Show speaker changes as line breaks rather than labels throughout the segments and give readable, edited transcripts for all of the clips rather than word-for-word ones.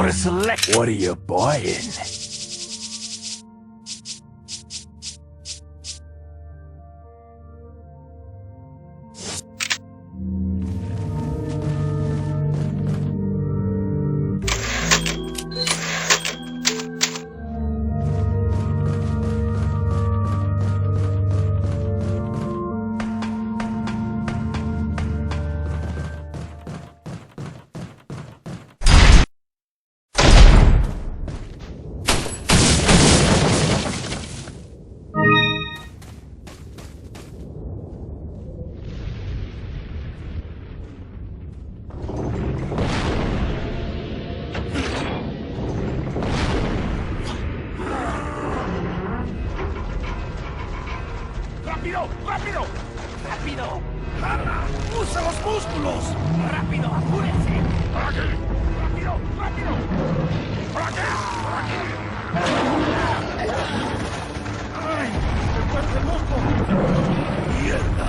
a select. What are you buying?
¡Rápido! ¡Rápido! ¡Rápido! ¡Jala! ¡Usa los músculos! ¡Rápido! ¡Apúrense! ¡Por aquí! ¡Rápido! ¡Rápido! ¡Por aquí! ¡Por aquí! ¡Ay! ¡Me vuelve loco! ¡Mierda!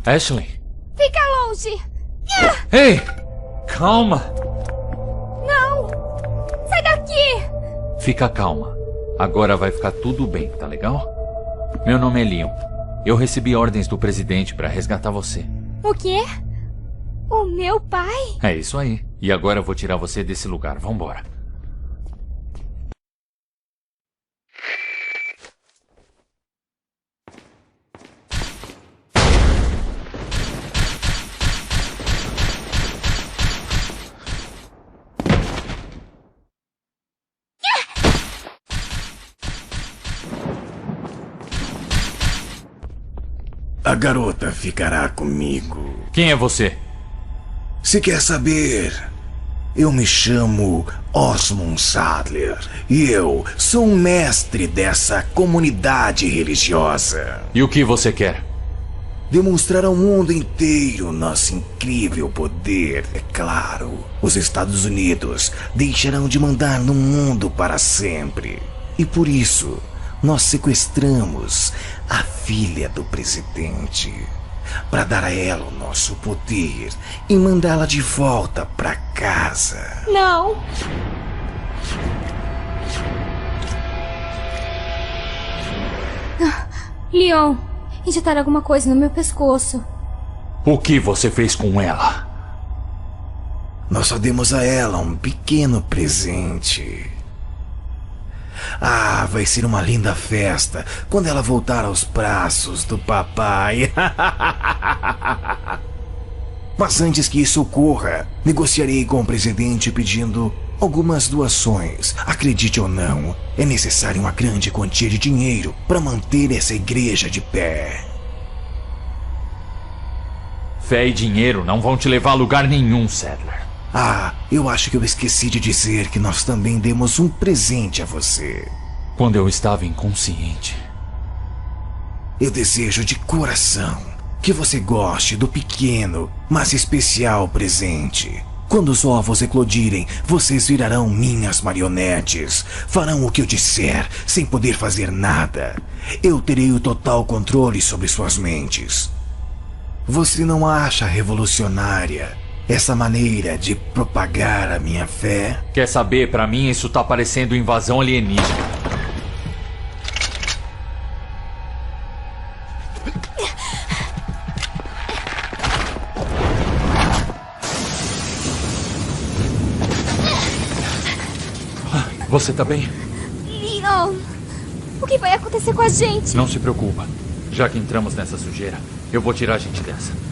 Ashley!
Fica longe!
Ei! Calma!
Não! Sai daqui!
Fica calma. Agora vai ficar tudo bem, tá legal? Meu nome é Leon. Eu recebi ordens do presidente pra resgatar você.
O quê? O meu pai?
É isso aí. E agora eu vou tirar você desse lugar. Vambora.
A garota ficará comigo.
Quem é você?
Se quer saber, eu me chamo Osmond Saddler e eu sou um mestre dessa comunidade religiosa.
E o que você quer?
Demonstrar ao mundo inteiro nosso incrível poder, é claro. Os Estados Unidos deixarão de mandar no mundo para sempre. E por isso, nós sequestramos a filha do presidente, para dar a ela o nosso poder e mandá-la de volta para casa.
Não! Leon, injetaram alguma coisa no meu pescoço.
O que você fez com ela?
Nós só demos a ela um pequeno presente. Ah, vai ser uma linda festa quando ela voltar aos braços do papai. Mas antes que isso ocorra, negociarei com o presidente pedindo algumas doações. Acredite ou não, é necessário uma grande quantia de dinheiro para manter essa igreja de pé.
Fé e dinheiro não vão te levar a lugar nenhum, Saddler.
Ah, eu acho que eu esqueci de dizer que nós também demos um presente a você.
Quando eu estava inconsciente.
Eu desejo de coração que você goste do pequeno, mas especial presente. Quando os ovos eclodirem, vocês virarão minhas marionetes. Farão o que eu disser, sem poder fazer nada. Eu terei o total controle sobre suas mentes. Você não acha revolucionária essa maneira de propagar a minha fé?
Quer saber, pra mim isso tá parecendo invasão alienígena. Você tá bem?
Leon, o que vai acontecer com a gente?
Não se preocupa. Já que entramos nessa sujeira, eu vou tirar a gente dessa.